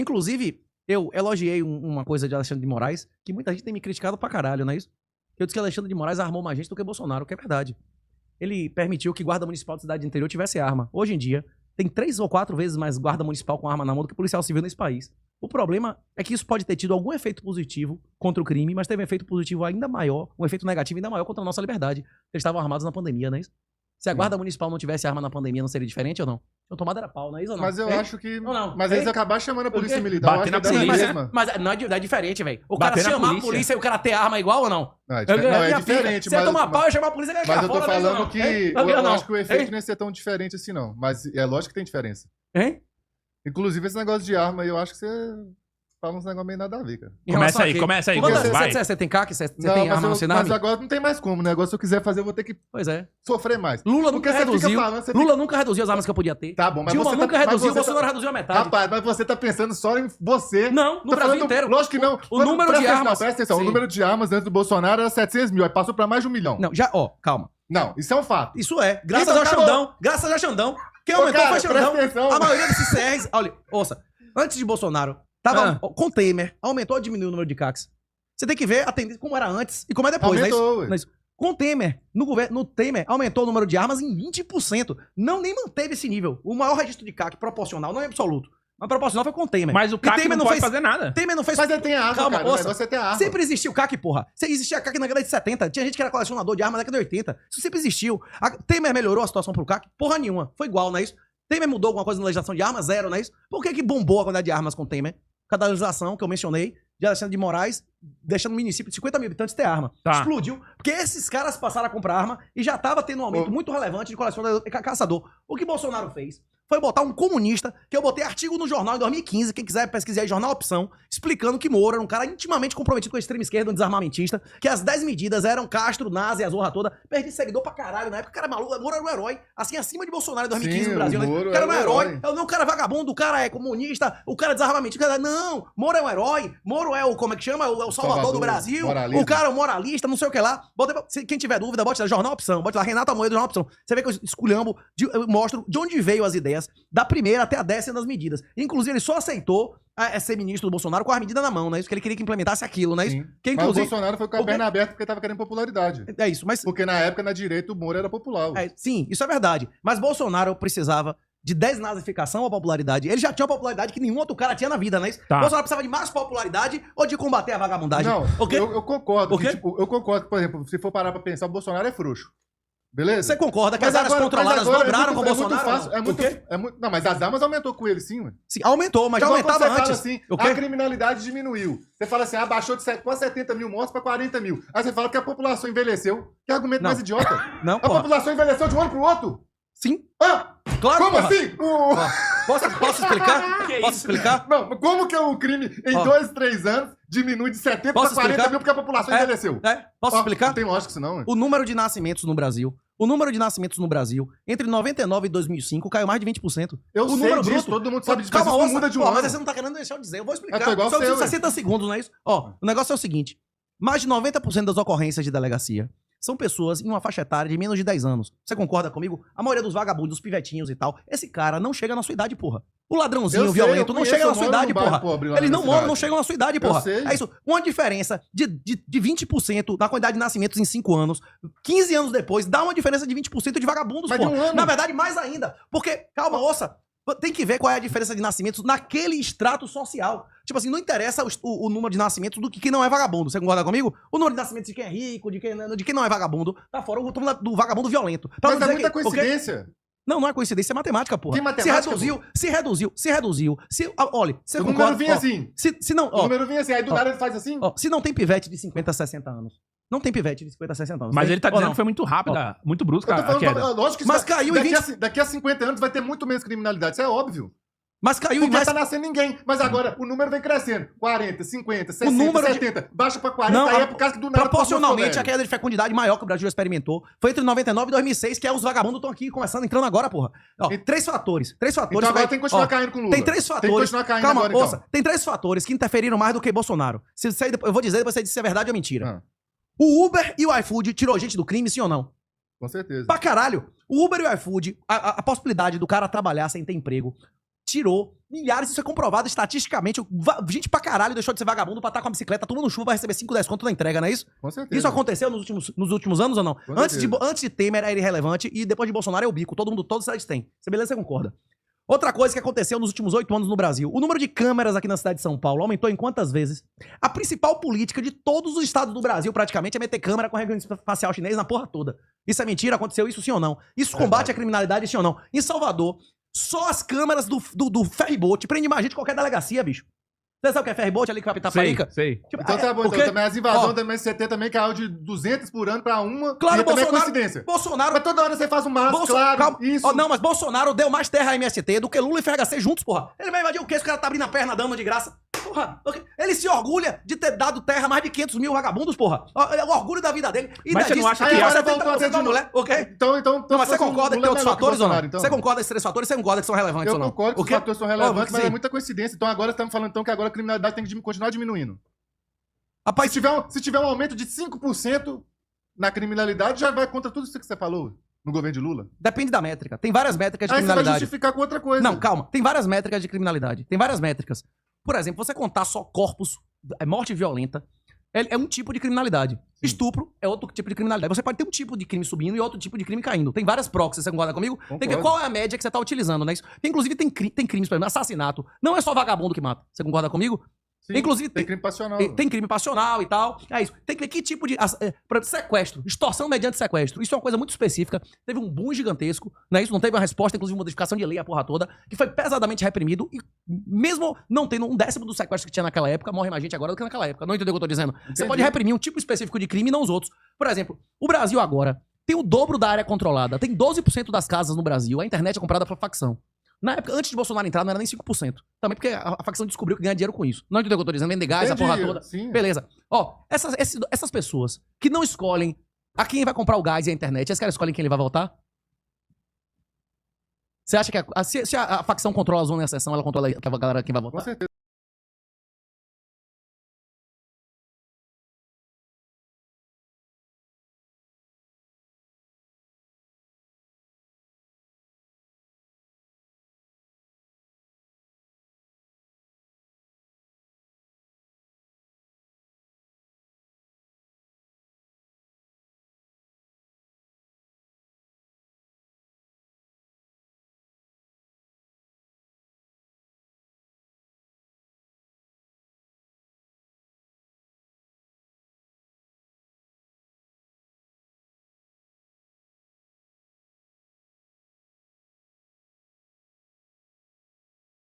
Inclusive, eu elogiei uma coisa de Alexandre de Moraes, que muita gente tem me criticado pra caralho, não é isso? Eu disse que Alexandre de Moraes armou mais gente do que Bolsonaro, o que é verdade. Ele permitiu que guarda municipal de cidade interior tivesse arma. Hoje em dia, tem 3 ou 4 vezes mais guarda municipal com arma na mão do que policial civil nesse país. O problema é que isso pode ter tido algum efeito positivo contra o crime, mas teve um efeito positivo ainda maior, um efeito negativo ainda maior contra a nossa liberdade. Eles estavam armados na pandemia, não é isso? Se a guarda municipal não tivesse arma na pandemia, não seria diferente ou não? Então tomada era pau, não é isso ou não? Mas eu acho que... Não. Mas eles acabar chamando a polícia militar, Bater eu acho na que é polícia. mesma. Mas não é diferente, velho. O cara Bater na chamar a polícia. polícia e o cara ter arma igual ou não? Não, é diferente, Você ia tomar pau e chamar a polícia e ganhar mas eu tô fora, falando não. que Eu acho que o efeito não ia ser tão diferente assim, não. Mas é lógico que tem diferença. Hein? Inclusive, esse negócio de arma aí, eu acho que você fala uns negócios meio nada a ver, cara. Em relação a quê? Começa aí. Porque Você tem CAC? Você Não, tem mas arma no Sename? mas agora não tem mais como, né? Agora, se eu quiser fazer, eu vou ter que Pois é. sofrer mais. Lula Porque nunca você fica reduziu. falando, você Lula nunca reduziu as armas que eu podia ter. Tá bom, mas Dilma você nunca mas reduziu, você Bolsonaro reduziu a metade. Rapaz, mas você tá pensando só em você. Não, no Tô Brasil falando- inteiro. Lógico que não. O número de armas... Presta atenção. Sim. O número de armas dentro do Bolsonaro era 700 mil, aí passou pra mais de 1 milhão. Não, calma. Não, isso é um fato. Isso é. Graças Então, ao Xandão. Graças ao Xandão. Quem aumentou cara, foi Xandão. presta atenção. A maioria desses CRs... Olha, ouça. Antes de Bolsonaro, tava com Temer, aumentou ou diminuiu o número de CACs? Você tem que ver a tendência como era antes e como é depois, Aumentou, não é isso? Com Temer, no Temer, aumentou o número de armas em 20%. Não, nem manteve esse nível. O maior registro de CAC proporcional, não é absoluto, mas proporcional foi com Temer. Mas o E CAC Temer não pode fez fazer nada. Temer não fez... Mas ele tem arma, Calma, cara. ouça. Você tem arma. Sempre existiu CAC, porra. Existia CAC na década de 70. Tinha gente que era colecionador de armas na década de 80. Isso sempre existiu. Temer melhorou a situação pro CAC? Porra nenhuma. Foi igual, não é isso? Temer mudou alguma coisa na legislação de armas? Zero, não é isso? Por que bombou a quantidade de armas com Temer? Cada legislação que eu mencionei de Alexandre de Moraes, deixando o município de 50 mil habitantes ter arma. Tá. Explodiu. Porque esses caras passaram a comprar arma e já tava tendo um aumento muito relevante de colecionador e caçador. O que Bolsonaro fez foi botar um comunista, que eu botei artigo no jornal em 2015, quem quiser pesquisar aí, Jornal Opção, explicando que Moro era um cara intimamente comprometido com a extrema esquerda, um desarmamentista, que as 10 medidas eram Castro, Nazi, a zorra toda. Perdi seguidor pra caralho na época, o cara é maluco, Moro era um herói, assim, acima de Bolsonaro em 2015 Sim, no Brasil, né? o Moro O cara não é era um herói, herói. não, o cara é vagabundo, o cara é comunista, o cara é desarmamentista, não, Moro é um herói, Moro é o, como é que chama? O Salvador do Brasil, moralista. o cara é um moralista, não sei o que lá. Quem tiver dúvida, bote lá, Jornal Opção, bote lá, Renato Amoedo, Jornal Opção. Você vê que eu esculhambo, eu mostro de onde veio as ideias, da primeira até a 10ª das medidas. Inclusive, ele só aceitou ser ministro do Bolsonaro com a medida na mão, não é isso? Que ele queria que implementasse aquilo, não é isso? Sim. Que, Mas o inclusive, Bolsonaro foi com a perna aberta porque tava querendo popularidade. é isso, mas... Porque na época, na direita, o Moro era popular. sim, isso é verdade. Mas Bolsonaro precisava de desnazificação ou popularidade. Ele já tinha uma popularidade que nenhum outro cara tinha na vida, não é isso? Tá. Bolsonaro precisava de mais popularidade ou de combater a vagabundagem? Não, O quê? eu concordo. O quê? Que, tipo, eu concordo, por exemplo, se for parar pra pensar, o Bolsonaro é frouxo. Beleza? Você concorda que Mas as áreas agora- controladas mas agora dobraram é com o muito Bolsonaro? fácil, não? O quê? não, mas as armas aumentou com ele, sim, ué. Sim, aumentou, mas já Então, quando aumentava você antes. fala assim, O quê? a criminalidade diminuiu. Você fala assim, baixou de 70 mil mortes para 40 mil. Aí você fala que a população envelheceu. Que argumento Não. mais idiota? Não, A porra. população envelheceu de um ano pro outro? Sim, Ah, claro, como porra. assim? Posso explicar? Posso explicar? Não, como que o crime em Ó. 2, 3 anos diminui de 70 para Posso 40 explicar? mil porque a população envelheceu? Posso Ó, explicar? Não tem lógica isso não, ué. O número de nascimentos no Brasil. O número de nascimentos no Brasil, entre 99 e 2005, caiu mais de 20%. Eu o sei número disso, bruto. todo mundo sabe disso, Calma, mas isso não ouça. muda de um Pô, ano. mas você não tá querendo deixar eu dizer. Eu vou explicar. Eu tô igual Só você, preciso ué. 60 segundos, não é isso? Ó, o negócio é o seguinte. Mais de 90% das ocorrências de delegacia são pessoas em uma faixa etária de menos de 10 anos. Você concorda comigo? A maioria dos vagabundos, dos pivetinhos e tal, esse cara não chega na sua idade, porra. O ladrãozinho, Eu o sei, violento, eu não conheço, chega na eu sua moro idade, num bairro porra. pobre lá Eles na não cidade. moram, não chegam na sua idade, Eu porra. sei. É isso. Uma diferença de 20% na quantidade de nascimentos em 5 anos, 15 anos depois, dá uma diferença de 20% de vagabundos, Mas de porra. um ano. Na verdade, mais ainda. Porque, calma, ouça. Tem que ver qual é a diferença de nascimentos naquele extrato social. Tipo assim, não interessa o número de nascimentos do que quem não é vagabundo. Você concorda comigo? O número de nascimentos de quem é rico, de quem não é vagabundo, tá fora o número do vagabundo violento. Pra Mas não é dizer muita que- o quê? coincidência. Não é coincidência, é matemática, porra. Que matemática, Se reduziu. Olha, você O concorda? número vinha ó, assim. Se não, O ó, número vinha assim, aí do ó, nada ele faz assim. ó, se não tem pivete de 50 a 60 anos. Não tem pivete de 50 a 60 anos. Mas tem? ele tá Ou dizendo não? que foi muito rápida, muito brusca Eu tô a falando, queda. lógico que Mas isso vai- caiu em daqui a 50 anos vai ter muito menos criminalidade, isso é óbvio. Mas caiu Porque em mais... tá nascendo ninguém. Mas agora o número vem crescendo. 40, 50, 60, número de- 70. Baixa pra 40, Não, aí é por causa que do nada... proporcionalmente, a todo mundo queda de fecundidade maior que o Brasil já experimentou foi entre 99 e 2006, que é os vagabundos estão aqui começando, entrando agora, porra. Ó, E- três fatores. Então agora tem que continuar caindo com o Lula. Tem 3 fatores. Tem que continuar caindo Calma, agora, então. ouça. Tem 3 fatores que interferiram mais do que Bolsonaro. Eu vou dizer, depois você diz se é verdade ou mentira. Ah, O Uber e o iFood tirou gente do crime, sim ou não? com certeza. Pra caralho. O Uber e o iFood, a possibilidade do cara trabalhar sem ter emprego, tirou milhares, isso é comprovado estatisticamente. Gente pra caralho deixou de ser vagabundo pra estar com a bicicleta, tomando chuva, vai receber 5, 10 conto na entrega, não é isso? Com certeza. Isso aconteceu nos últimos anos ou não? Com Antes certeza. de Temer era irrelevante e depois de Bolsonaro é o bico. Todo mundo, todos os cidades têm. Você beleza, você concorda? Outra coisa que aconteceu nos últimos 8 anos no Brasil. O número de câmeras aqui na cidade de São Paulo aumentou em quantas vezes? A principal política de todos os estados do Brasil, praticamente, é meter câmera com reconhecimento facial chinês na porra toda. Isso é mentira? Aconteceu isso sim ou não? Isso combate a criminalidade sim ou não? Em Salvador, só as câmeras do ferryboat prende mais gente que qualquer delegacia, bicho. Você sabe o que é ferryboat ali que vai apitar Itaparica? Sei. Tipo, Então tá bom, o então quê? também as invasões Ó, também CT também caiu de 200 por ano pra uma. Claro, e também é Bolsonaro- coincidência. Bolsonaro... Mas toda hora você faz um massa, claro. Calma. Isso. Ó, não, mas Bolsonaro deu mais terra a MST do que Lula e FHC juntos, porra. Ele vai invadir o quê? Esse cara tá abrindo a perna dando de graça. Porra, ele se orgulha de ter dado terra a mais de 500 mil vagabundos, porra. É o orgulho da vida dele. E Mas você não acha que agora você voltou a ter de novo. mulher, ok? Então, Não, mas você fosse um concorda que Lula tem outros melhor que fatores ou não? Bolsonaro, então. Você concorda com esses 3 fatores? Você concorda que são relevantes Eu ou não? concordo que O os quê? fatores são relevantes, Óbvio que mas é sim. muita coincidência. Então agora estamos falando então, que agora a criminalidade tem que continuar diminuindo. Rapaz, Se tiver um aumento de 5% na criminalidade, já vai contra tudo isso que você falou no governo de Lula. depende da métrica. Tem várias métricas de Aí você vai criminalidade. justificar com outra coisa. Não, calma. Tem várias métricas de criminalidade. Tem várias métricas. Por exemplo, você contar só corpos, morte violenta, é um tipo de criminalidade. Estupro é outro tipo de criminalidade. Você pode ter um tipo de crime subindo e outro tipo de crime caindo. Tem várias proxies, você concorda comigo? Tem que ver Concordo. qual é a média que você tá utilizando, né? Inclusive, tem crimes, por exemplo, assassinato. Não é só vagabundo que mata. Você concorda comigo? Sim, Inclusive, tem crime passional. tem crime passional e tal. É isso. Tem que ver que tipo de. Por exemplo, sequestro. Extorsão mediante sequestro. Isso é uma coisa muito específica. Teve um boom gigantesco, né? Isso não teve uma resposta, inclusive modificação de lei, a porra toda, que foi pesadamente reprimido. E mesmo não tendo 1/10 do sequestro que tinha naquela época, morre mais gente agora do que naquela época. Não entendeu o que eu tô dizendo? Você Entendi. pode reprimir um tipo específico de crime e não os outros. Por exemplo, o Brasil agora tem o dobro da área controlada. Tem 12% das casas no Brasil. A internet é comprada por facção. Na época, antes de Bolsonaro entrar, não era nem 5%. Também porque a facção descobriu que ganha dinheiro com isso. Não entendeu o que eu tô dizendo? Vender gás, a porra Entendi, toda. sim. Beleza. Ó, essas pessoas que não escolhem a quem vai comprar o gás e a internet, esses caras escolhem quem ele vai votar? Você acha que se a facção controla a zona e a seção, ela controla a galera quem vai Com votar? certeza.